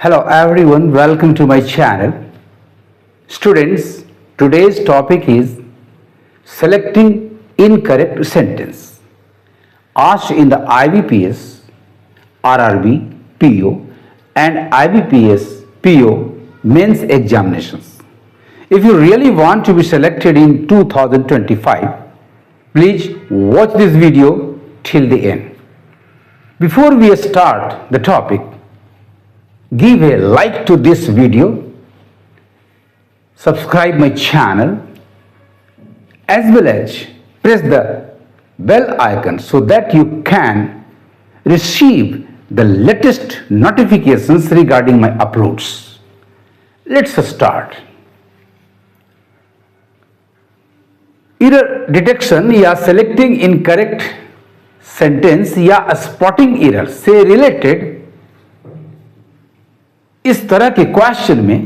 Hello everyone, welcome to my channel. Students, today's topic is selecting incorrect sentence. Asked in the IBPS, RRB, PO and IBPS, PO mains examinations. If you really want to be selected in 2025, please watch this video till the end. Before we start the topic, give a like to this video, subscribe my channel, as well as press the bell icon so that you can receive the latest notifications regarding my uploads. Let's start. Error detection या selecting incorrect sentence या spotting error से related इस तरह के question में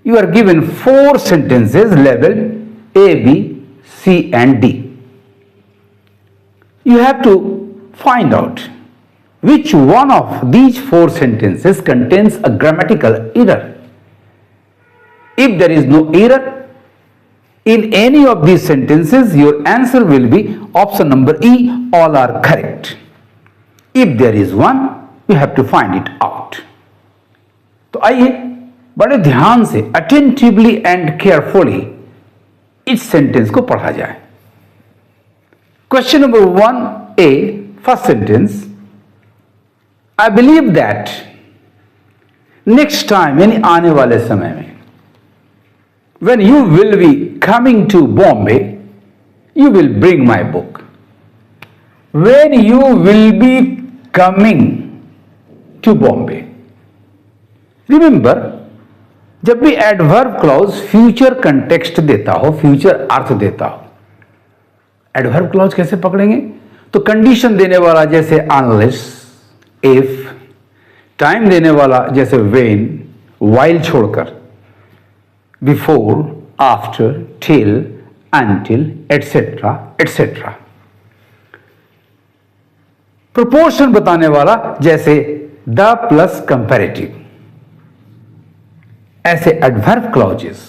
you are given 4 sentences labeled A, B, C and D. You have to find out which one of these 4 sentences contains a grammatical error. If there is no error in any of these sentences, your answer will be option number E, all are correct. If there is one, you have to find it out. तो आइए बड़े ध्यान से attentively and carefully इस sentence को पढ़ा जाए. Question number 1A, first sentence. I believe that next time यानी आने वाले समय में when you will be coming to Bombay, you will bring my book. When you will be coming to Bombay. Remember, जब भी एडवर्ब क्लॉज फ्यूचर कंटेक्स्ट देता हो, future अर्थ देता हो, एडवर्ब क्लॉज कैसे पकड़ेंगे? तो कंडीशन देने वाला जैसे अनलेस, इफ, टाइम देने वाला जैसे व्हेन, व्हाइल छोड़कर, before, after, till, until, etcetera etcetera. Proportion बताने वाला जैसे द प्लस कंपैरेटिव. ऐसे एडवर्ब क्लॉजेस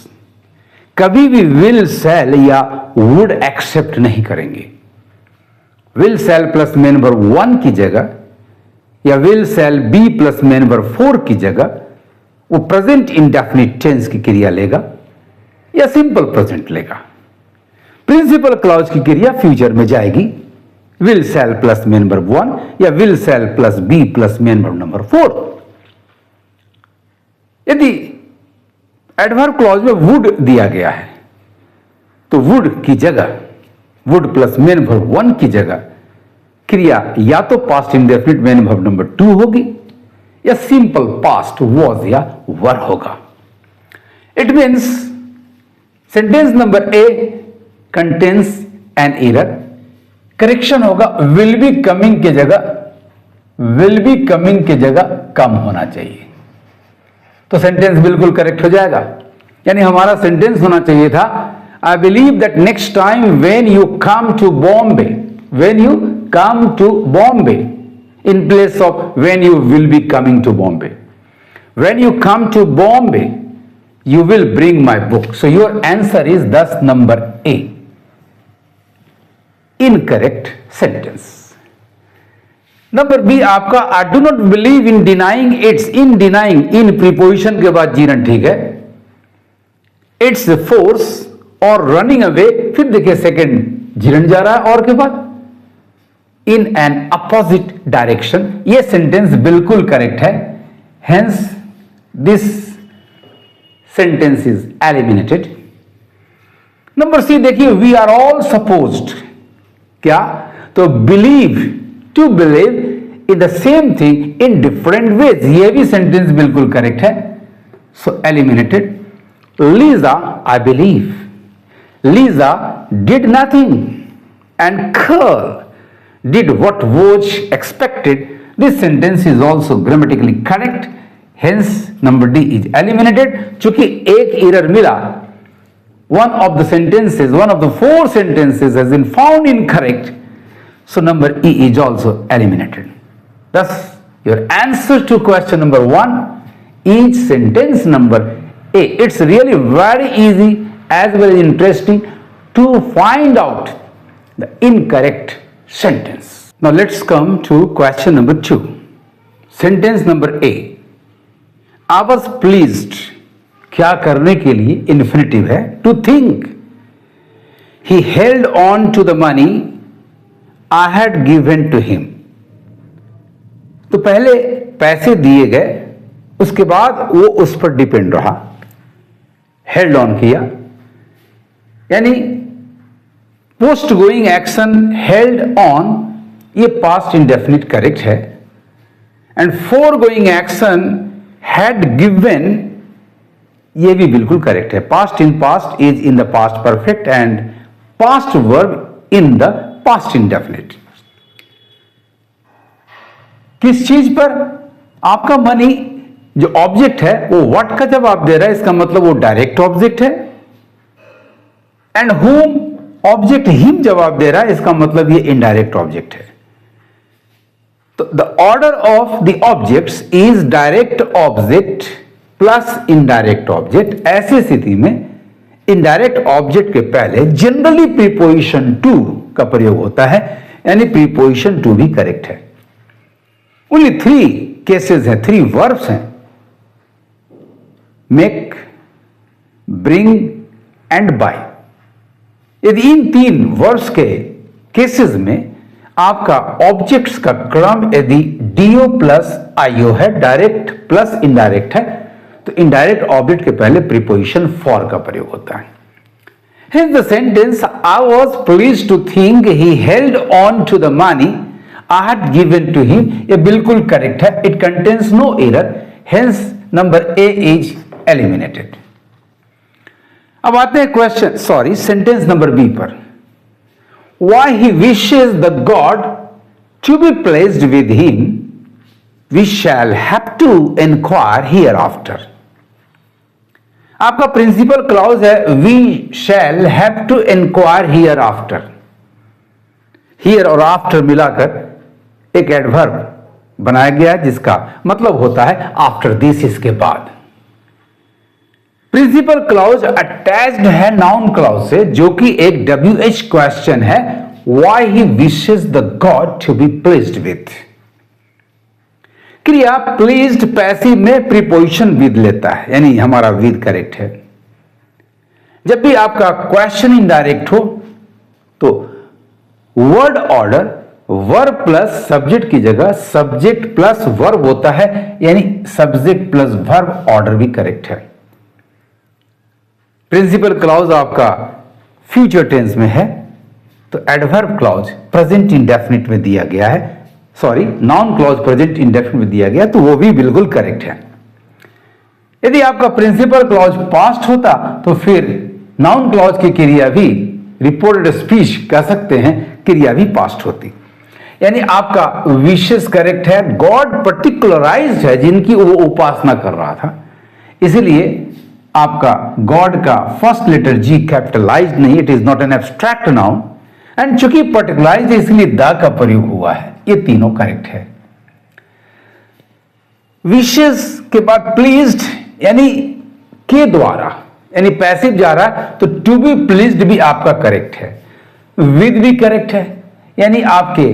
कभी भी विल सेल या वुड एक्सेप्ट नहीं करेंगे. Will shall plus main verb 1 की जगह या will shall be plus main verb 4 की जगह वो प्रेजेंट इंडेफिनिट टेंस की क्रिया लेगा या सिंपल प्रेजेंट लेगा. प्रिंसिपल क्लॉज की क्रिया फ्यूचर में जाएगी. Will shall plus main verb 1 या will shall plus be plus main verb number 4. यदि एडवर्ब क्लॉज में वुड दिया गया है तो वुड की जगह, वुड प्लस मेन वर्ब 1 की जगह क्रिया या तो past indefinite main verb number 2 होगी या सिंपल पास्ट वॉज या वर होगा. It means sentence number A contains an error. Correction होगा विल बी कमिंग की जगह, विल बी कमिंग की जगह कम होना चाहिए. तो सेंटेंस बिल्कुल करेक्ट हो जाएगा. यानी हमारा सेंटेंस होना चाहिए था I believe that next time when you come to Bombay, when you come to Bombay, in place of when you will be coming to Bombay. When you come to Bombay, you will bring my book. So your answer is thus number A. Incorrect sentence. Number B आपका I do not believe in denying its. In denying, in preposition के बाद जीरन ठीक है. Its force और running away, फिर देखिए second Jiran जा रहा है और के बाद in an opposite direction. ये सेंटेंस बिल्कुल करेक्ट है. Hence this sentence is eliminated. Number C देखिए we are all supposed, क्या? तो believe, to believe in the same thing in different ways. ये भी सेंटेंस बिल्कुल करेक्ट है. So eliminated. Lisa, I believe Lisa did nothing and Carl did what was expected. This sentence is also grammatically correct. Hence number D is eliminated. चूंकि एक error मिला, one of the sentences, one of the 4 sentences has been found incorrect, so number E is also eliminated. Thus your answer to question number 1 each sentence number A. It's really very easy as well as interesting to find out the incorrect sentence. Now let's come to question number 2. Sentence number A. I was pleased. क्या करने के लिए infinitive है? To think. He held on to the money I had given to him. तो पहले पैसे दिए गए, उसके बाद वो उस पर डिपेंड रहा, हेल्ड ऑन किया, यानी post going action held on, ये पास्ट इंडेफिनिट करेक्ट है, and four going action had given, ये भी बिल्कुल करेक्ट है. Past in past is in the past perfect and past verb in the past indefinite. किस चीज पर? आपका मनी जो ऑब्जेक्ट है वो व्हाट का जवाब दे रहा है, इसका मतलब वो डायरेक्ट ऑब्जेक्ट है, एंड हुम ऑब्जेक्ट हिम जवाब दे रहा है, इसका मतलब ये इनडायरेक्ट ऑब्जेक्ट है. तो the order of the objects is direct object plus indirect object. ऐसी स्थिति में इनडायरेक्ट ऑब्जेक्ट के पहले जनरली प्रीपोजिशन टू का प्रयोग होता है, यानी प्रीपोजिशन टू भी करेक्ट है. ओनली 3 केसेस हैं, 3 वर्ब्स हैं, मेक, ब्रिंग एंड बाय. यदि इन 3 वर्ब्स के केसेस में आपका ऑब्जेक्ट्स का क्रम यदि डीओ प्लस आईओ है, डायरेक्ट प्लस इनडायरेक्ट है, तो इनडायरेक्ट ऑब्जेक्ट के पहले प्रीपोजिशन फॉर का प्रयोग होता है. Hence the sentence I was pleased to think he held on to the money I had given to him, ये बिल्कुल करेक्ट है. It contains no error. Hence number A is eliminated. अब आते हैं सेंटेंस नंबर बी पर. Why he wishes the God to be pleased with him, we shall have to inquire hereafter. आपका principal clause है we shall have to inquire hereafter. Here और after मिलाकर एक adverb बनाया गया है जिसका मतलब होता है आफ्टर दिस, इसके बाद. प्रिंसिपल क्लॉज अटैच्ड है नाउन क्लॉज से, जो कि एक WH क्वेश्चन है. Why he wishes the God to be pleased with. क्रिया प्लीज्ड पैसिव में प्रीपोजिशन विद लेता है, यानी हमारा विद करेक्ट है. जब भी आपका क्वेश्चन इनडायरेक्ट हो तो word order verb plus subject की जगह सब्जेक्ट प्लस वर्ब होता है, यानी सब्जेक्ट प्लस वर्ब ऑर्डर भी करेक्ट है. प्रिंसिपल क्लॉज आपका फ्यूचर टेंस में है, तो एडवर्ब क्लॉज प्रेजेंट इंडेफिनिट में दिया गया है, नाउन क्लॉज प्रेजेंट इंडेफिनिट में दिया गया, तो वो भी बिल्कुल करेक्ट है. यदि आपका प्रिंसिपल क्लॉज पास्ट होता तो फिर नाउन क्लॉज की क्रिया भी रिपोर्टेड स्पीच कह सकते हैं, क्रिया भी पास्ट होती. यानी आपका विशेष करेक्ट है. गॉड पर्टिकुलराइज्ड है जिनकी वो उपासना कर रहा था, इसलिए आपका गॉड का फर्स्ट लेटर जी कैपिटलाइज्ड नहीं, it is not an abstract noun, and चूंकि पर्टिकुलराइज्ड इसलिए द का प्रयोग हुआ है. ये तीनों करेक्ट है. विशेष के बाद प्लीज्ड यानी के द्वारा, यानी पैसिव जा रहा है, तो टू बी प्लीज्ड भी आपका करेक्ट है. विद भी करेक्ट है, यानी आपके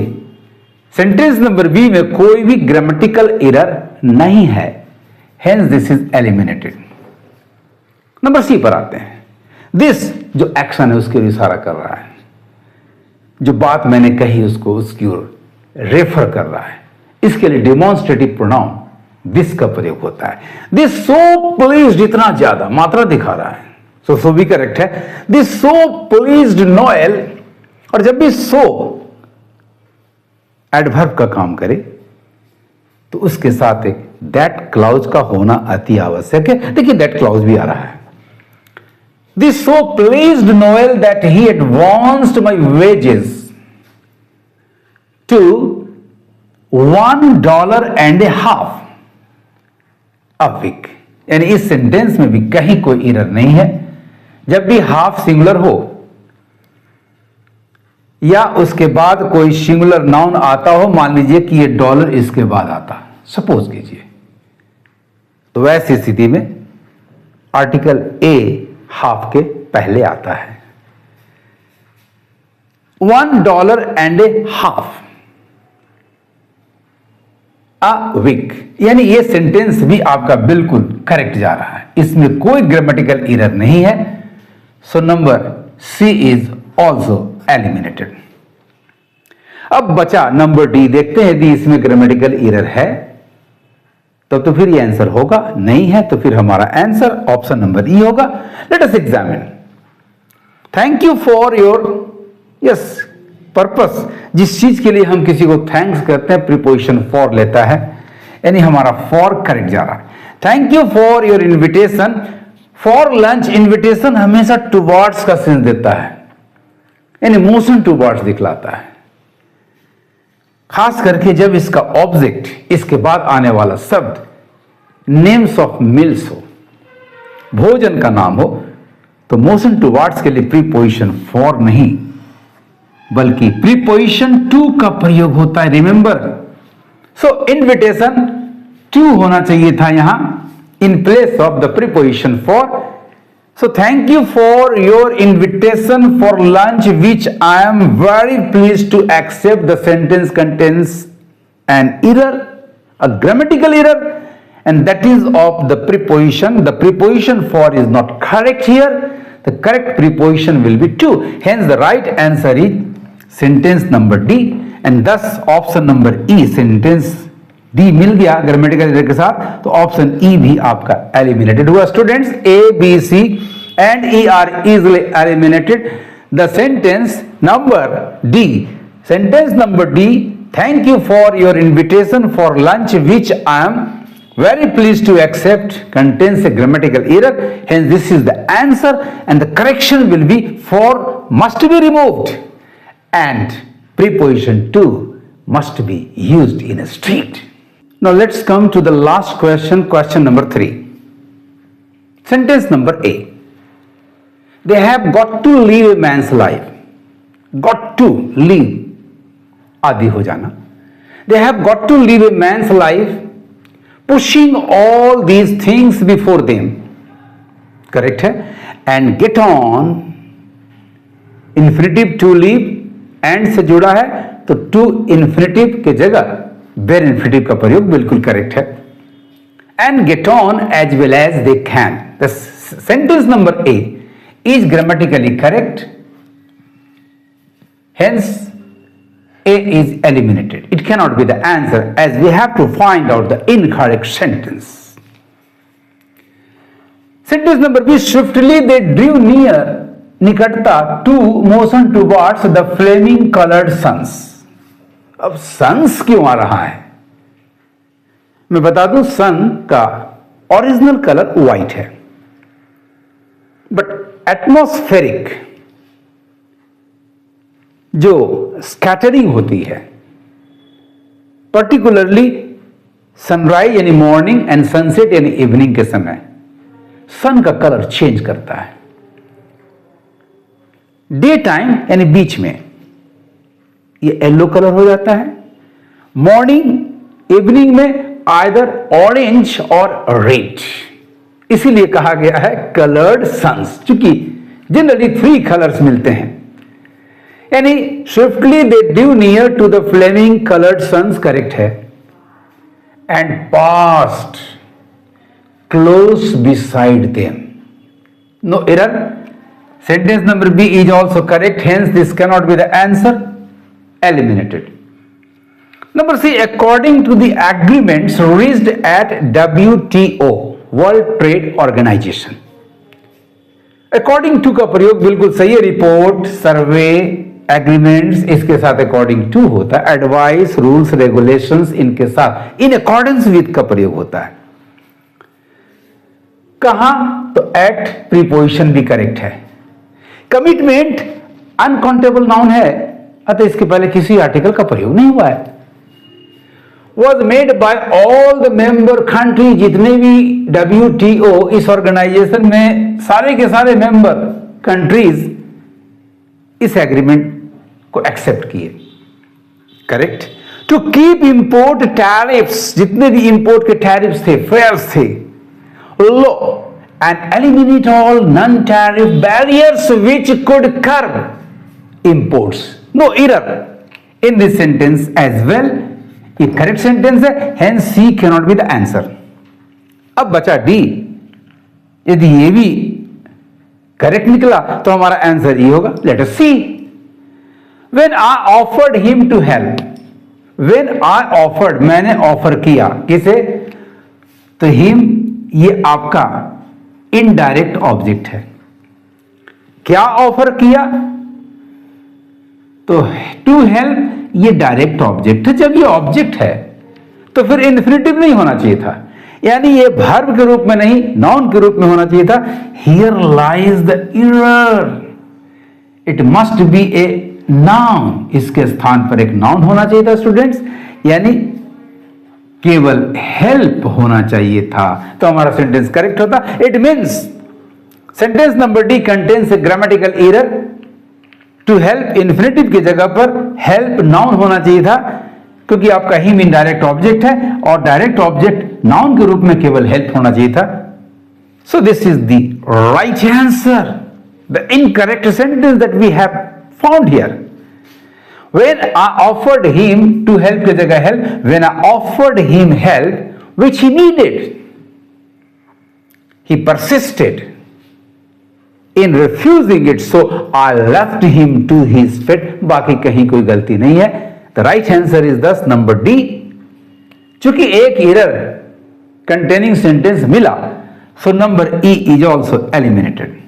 सेंटेंस नंबर बी में कोई भी ग्रामेटिकल एरर नहीं है. Hence this is eliminated. Number C पर आते हैं. दिस जो एक्शन है उसके लिए इशारा कर रहा है, जो बात मैंने कही उसको उसकी ओर रेफर कर रहा है. इसके लिए डेमोन्स्ट्रेटिव प्रोनाउन दिस का प्रयोग होता है. दिस सो प्लीज्ड, इतना ज्यादा मात्रा दिखा रहा है, सो भी करेक्ट है. दिस सो प्लीज्ड नोएल, और जब भी सो एडवर्ब का काम करे तो उसके साथ एक दैट क्लाउज का होना अति आवश्यक है. देखिए दैट क्लाउज भी आ रहा है. This so pleased Noel that he advanced my wages to $1.50 a week. यानी इस सेंटेंस में भी कहीं कोई एरर नहीं है. जब भी हाफ सिंगुलर हो या उसके बाद कोई सिंगुलर नाउन आता हो, मान लीजिए कि ये डॉलर इसके बाद आता, सपोज कीजिए, तो वैसी स्थिति में आर्टिकल ए हाफ के पहले आता है। $1.50 अ वीक, यानी ये सेंटेंस भी आपका बिल्कुल करेक्ट जा रहा है, इसमें कोई ग्रामेटिकल एरर नहीं है। So number C is also eliminated. अब बचा नंबर डी, देखते हैं यदि इसमें ग्रामेटिकल एरर है तो फिर ये आंसर होगा, नहीं है तो फिर हमारा आंसर ऑप्शन नंबर ई होगा। Let us examine. Thank you for your yes purpose, जिस चीज के लिए हम किसी को थैंक्स करते हैं प्रीपोजिशन फॉर लेता है, यानी हमारा फॉर करेक्ट जा रहा है। Thank you for your invitation, for lunch, invitation हमेशा टुवर्ड्स का सेंस देता है, यानी मोशन टुवर्ड्स दिखलाता है, खास करके जब इसका ऑब्जेक्ट इसके बाद आने वाला शब्द नेम्स ऑफ मिल्स हो, भोजन का नाम हो, तो मोशन टुवर्ड्स के लिए प्रीपोजिशन फॉर नहीं बल्कि प्रीपोजिशन टू का प्रयोग होता है, रिमेंबर। सो इन्विटेशन टू होना चाहिए था यहां in place of the preposition for. So thank you for your invitation for lunch, which I am very pleased to accept. The sentence contains an error, a grammatical error, and that is of the preposition. The preposition for is not correct here. The correct preposition will be to. Hence the right answer is sentence number D, and thus option number E, sentence D मिल गया grammatical error के साथ, तो option E भी आपका eliminated हुआ। Students, A B C and E are easily eliminated. The sentence number D, sentence number D, thank you for your invitation for lunch which I am very pleased to accept, contains a grammatical error, hence this is the answer, and the correction will be for must be removed and preposition to must be used in a street. Now let's come to the last question, question number 3. Sentence number A. They have got to live a man's life. Got to live, आदि हो जाना। They have got to live a man's life, pushing all these things before them. Correct है? And get on, infinitive to live, and से जुड़ा है तो to infinitive के जगह बेर इन्फिनिटिव का प्रयोग बिल्कुल करेक्ट है। And get on as well as they can. The sentence number A is grammatically correct, hence A is eliminated. It can not be the answer as we have to find out the incorrect sentence. Sentence number B, swiftly they drew near, निकटता to motion towards the flaming coloured suns. अब suns क्यों आ रहा है? मैं बता दूं, sun का ओरिजिनल कलर व्हाइट है, बट एटमॉस्फेरिक जो स्कैटरिंग होती है, पर्टिकुलरली सनराइज यानी मॉर्निंग एंड सनसेट यानी इवनिंग के समय सन का कलर चेंज करता है। डे टाइम यानी बीच में ये येलो कलर हो जाता है, मॉर्निंग इवनिंग में आइदर ऑरेंज और रेड। इसीलिए कहा गया है कलर्ड सन्स, क्योंकि जनरली 3 कलर्स मिलते हैं। यानी swiftly they drew near to the flaming coloured suns correct है, and past close beside them, no error. Sentence number B is also correct, hence this can not be the answer, eliminated. Number C, according to the agreements reached at WTO, World Trade Organization. According to का प्रयोग बिल्कुल सही है। Report, सर्वे, agreements इसके साथ according to होता है, advice, rules, regulations इनके साथ इन अकॉर्डेंस विद का प्रयोग होता है। कहां? तो एट प्रीपोजिशन भी करेक्ट है। कमिटमेंट अनकाउंटेबल नाउन है, अतः इसके पहले किसी आर्टिकल का प्रयोग नहीं हुआ है। Was made by all the member country, जितने भी WTO इस ऑर्गेनाइजेशन में सारे के सारे मेंबर कंट्रीज इस एग्रीमेंट को एक्सेप्ट किए, correct. To keep import tariffs, जितने भी इंपोर्ट के टैरिफ्स थे, फेयर्स थे, law and eliminate all non-tariff barriers which could curb imports. No error in this sentence as well. ये करेक्ट सेंटेंस है, hence C cannot be the answer. अब बचा D. यदि ये भी करेक्ट निकला तो हमारा आंसर ये होगा. Let us see. When I offered him to help, when I offered, मैंने ऑफर किया किसे? तो him ये आपका इनडायरेक्ट ऑब्जेक्ट है. क्या ऑफर किया? तो टू हेल्प ये डायरेक्ट ऑब्जेक्ट है. जब ये ऑब्जेक्ट है तो फिर इन्फिनिटिव नहीं होना चाहिए था, यानी ये वर्ब के रूप में नहीं, नाउन के रूप में होना चाहिए था. Here lies the error. It must be a noun. इसके स्थान पर एक नाउन होना चाहिए था स्टूडेंट्स, यानी केवल हेल्प होना चाहिए था, तो हमारा सेंटेंस करेक्ट होता. It means sentence number D contains a grammatical error. To help infinitive की जगह पर हेल्प नाउन होना चाहिए था, क्योंकि आपका हिम इनडायरेक्ट ऑब्जेक्ट है और डायरेक्ट ऑब्जेक्ट नाउन के रूप में केवल हेल्प होना चाहिए था. So this is the right answer. The incorrect sentence that we have found here. When I offered him to help की जगह help, when I offered him help which he needed, he persisted in refusing it, so I left him to his fate. बाकी कहीं कोई गलती नहीं है. The right answer is thus number D. चूंकि एक error containing sentence मिला, so number E is also eliminated.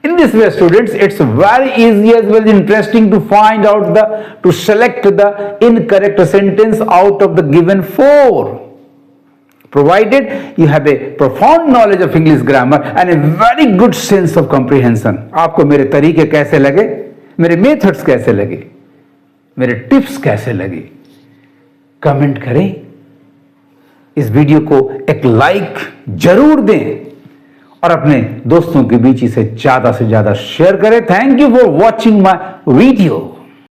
In this way, students, it's very easy as well interesting to find out to select the incorrect sentence out of the given four, provided you have a profound knowledge of English grammar and a very good sense of comprehension. आपको मेरे तरीके कैसे लगे, मेरे methods कैसे लगे, मेरे tips कैसे लगे, कमेंट करें. इस वीडियो को एक लाइक जरूर दें और अपने दोस्तों के बीच इसे ज्यादा से ज्यादा शेयर करें. Thank you for watching my video.